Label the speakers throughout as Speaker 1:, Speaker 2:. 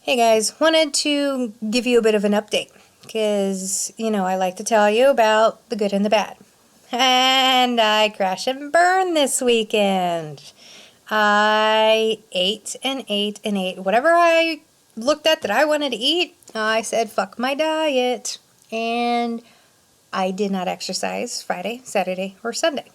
Speaker 1: Hey guys, wanted to give you a bit of an update because, I like to tell you about the good and the bad. And I crash and burn this weekend. I ate and ate and ate. Whatever I looked at that I wanted to eat, I said, fuck my diet. And I did not exercise Friday, Saturday, or Sunday.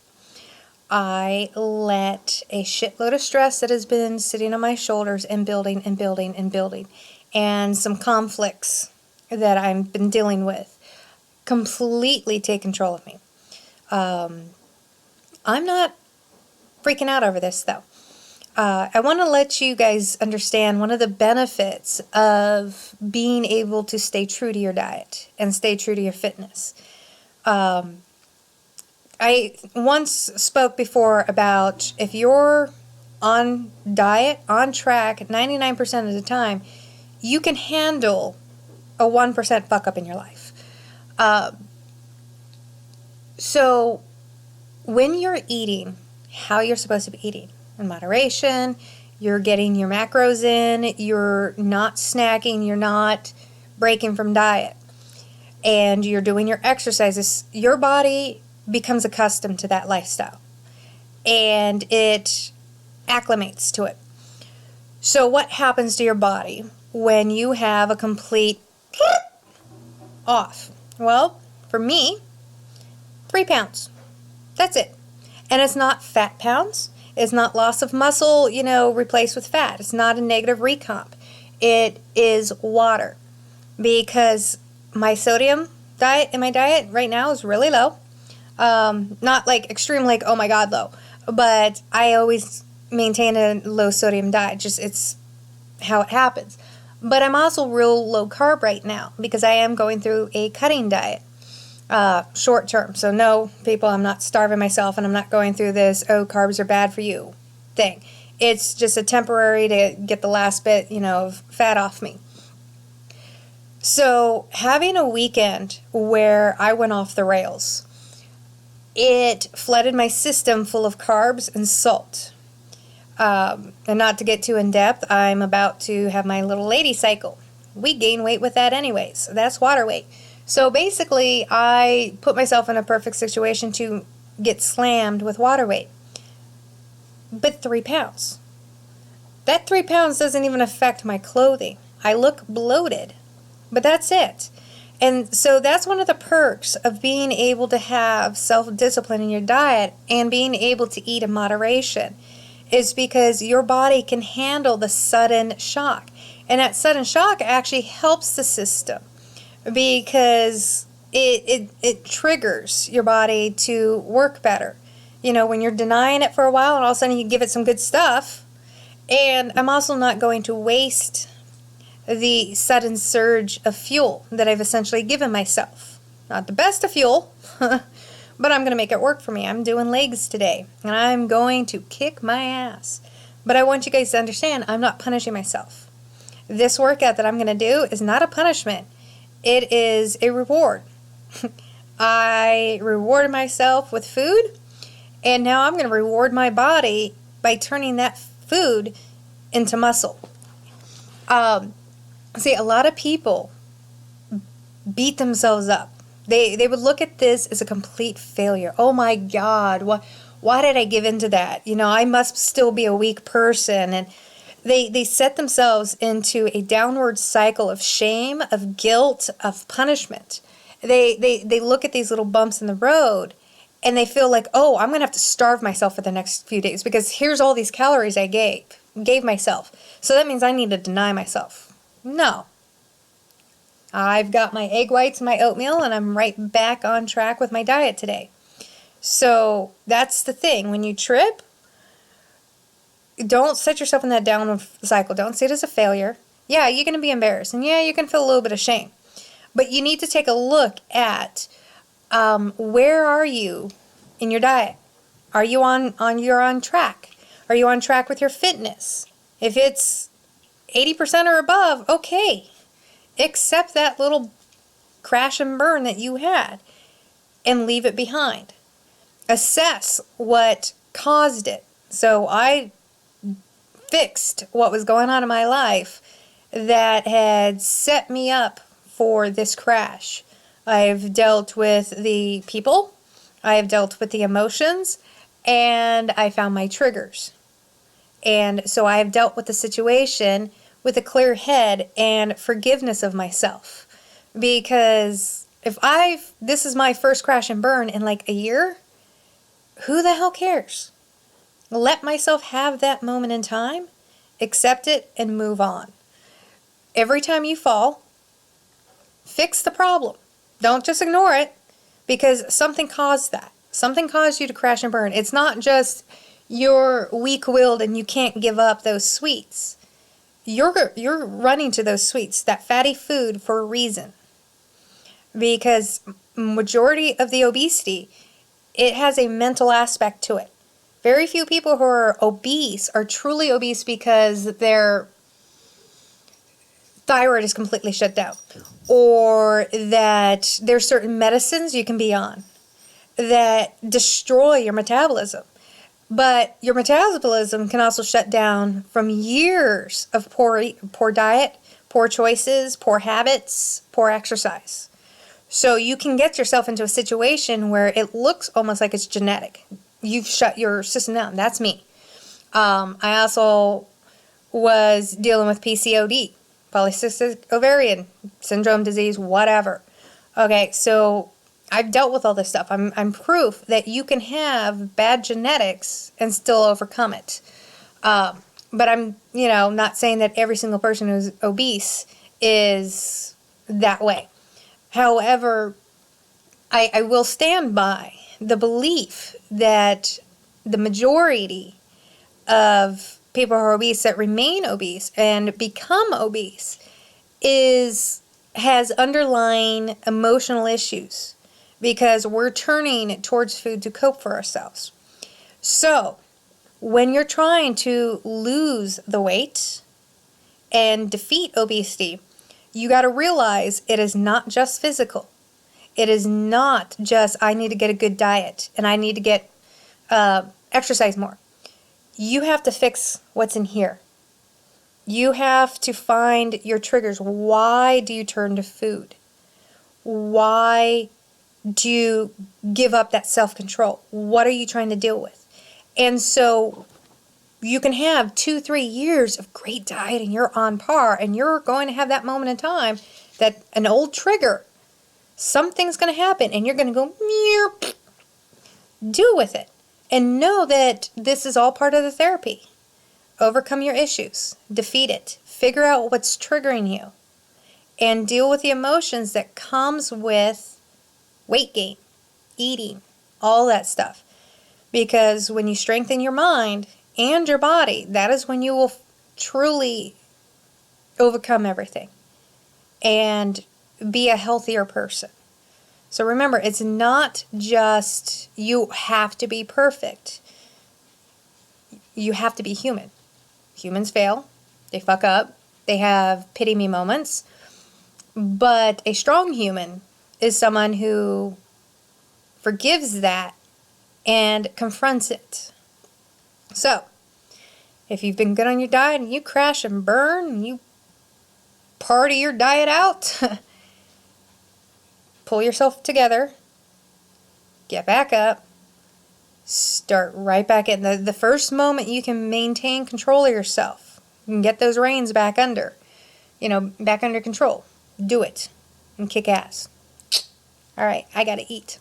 Speaker 1: I let a shitload of stress that has been sitting on my shoulders and building and building and building, and some conflicts that I've been dealing with completely take control of me. I'm not freaking out over this though. I want to let you guys understand one of the benefits of being able to stay true to your diet and stay true to your fitness. I once spoke before about if you're on diet, on track, 99% of the time, you can handle a 1% fuck up in your life. So when you're eating how you're supposed to be eating, in moderation, you're getting your macros in, you're not snacking, you're not breaking from diet, and you're doing your exercises, your body becomes accustomed to that lifestyle and it acclimates to it. So what happens to your body when you have a complete off? Well, for me, 3 pounds. That's it. And it's not fat pounds. It's not loss of muscle, replaced with fat. It's not a negative recomp. It is water. Because my sodium diet in my diet right now is really low. Not like extreme, like, oh my God, low. But I always maintain a low sodium diet. Just it's how it happens. But I'm also real low carb right now because I am going through a cutting diet. Short term. So no, people, I'm not starving myself and I'm not going through this, oh, carbs are bad for you thing. It's just a temporary to get the last bit, of fat off me. So having a weekend where I went off the rails, it flooded my system full of carbs and salt. And not to get too in depth, I'm about to have my little lady cycle. We gain weight with that anyways. That's water weight. So basically, I put myself in a perfect situation to get slammed with water weight. But 3 pounds. That 3 pounds doesn't even affect my clothing. I look bloated, but that's it. And so that's one of the perks of being able to have self-discipline in your diet and being able to eat in moderation is because your body can handle the sudden shock. And that sudden shock actually helps the system because it triggers your body to work better. When you're denying it for a while and all of a sudden you give it some good stuff. And I'm also not going to waste the sudden surge of fuel that I've essentially given myself. Not the best of fuel, but I'm going to make it work for me. I'm doing legs today, and I'm going to kick my ass. But I want you guys to understand, I'm not punishing myself. This workout that I'm going to do is not a punishment. It is a reward. I rewarded myself with food, and now I'm going to reward my body by turning that food into muscle. See, a lot of people beat themselves up. They would look at this as a complete failure. Oh my God, why did I give into that? I must still be a weak person. And they set themselves into a downward cycle of shame, of guilt, of punishment. They look at these little bumps in the road and they feel like, oh, I'm going to have to starve myself for the next few days because here's all these calories I gave myself. So that means I need to deny myself. No. I've got my egg whites and my oatmeal, and I'm right back on track with my diet today. So that's the thing. When you trip, don't set yourself in that downward cycle. Don't see it as a failure. Yeah, you're going to be embarrassed, and yeah, you can feel a little bit of shame. But you need to take a look at where are you in your diet? Are you you're on track? Are you on track with your fitness? If it's 80% or above, okay. Accept that little crash and burn that you had and leave it behind. Assess what caused it. So I fixed what was going on in my life that had set me up for this crash. I've dealt with the people, I have dealt with the emotions, and I found my triggers. And so I have dealt with the situation with a clear head and forgiveness of myself. Because this is my first crash and burn in like a year, who the hell cares? Let myself have that moment in time, accept it, and move on. Every time you fall, fix the problem. Don't just ignore it, because something caused that. Something caused you to crash and burn. It's not just you're weak-willed and you can't give up those sweets. You're running to those sweets, that fatty food, for a reason. Because majority of the obesity, it has a mental aspect to it. Very few people who are obese are truly obese because their thyroid is completely shut down, or that there's certain medicines you can be on that destroy your metabolism. But your metabolism can also shut down from years of poor diet, poor choices, poor habits, poor exercise. So you can get yourself into a situation where it looks almost like it's genetic. You've shut your system down. That's me. I also was dealing with PCOD, polycystic ovarian syndrome disease, whatever. Okay, so I've dealt with all this stuff. I'm proof that you can have bad genetics and still overcome it. But I'm, not saying that every single person who's obese is that way. However, I will stand by the belief that the majority of people who are obese that remain obese and become obese has underlying emotional issues, because we're turning towards food to cope for ourselves. So, when you're trying to lose the weight and defeat obesity, you got to realize it is not just physical. It is not just, I need to get a good diet and I need to get exercise more. You have to fix what's in here. You have to find your triggers. Why do you turn to food? Why do you give up that self-control? What are you trying to deal with? And so you can have 2-3 years of great diet and you're on par, and you're going to have that moment in time that an old trigger, something's going to happen and you're going to go, meow. Deal with it and know that this is all part of the therapy. Overcome your issues, defeat it, figure out what's triggering you, and deal with the emotions that comes with weight gain, eating, all that stuff. Because when you strengthen your mind and your body, that is when you will truly overcome everything and be a healthier person. So remember, it's not just you have to be perfect. You have to be human. Humans fail. They fuck up. They have pity me moments. But a strong human is someone who forgives that and confronts it. So, if you've been good on your diet and you crash and burn and you party your diet out, pull yourself together, get back up, start right back in. The first moment you can maintain control of yourself, you can get those reins back under, back under control. Do it and kick ass. All right, I gotta eat.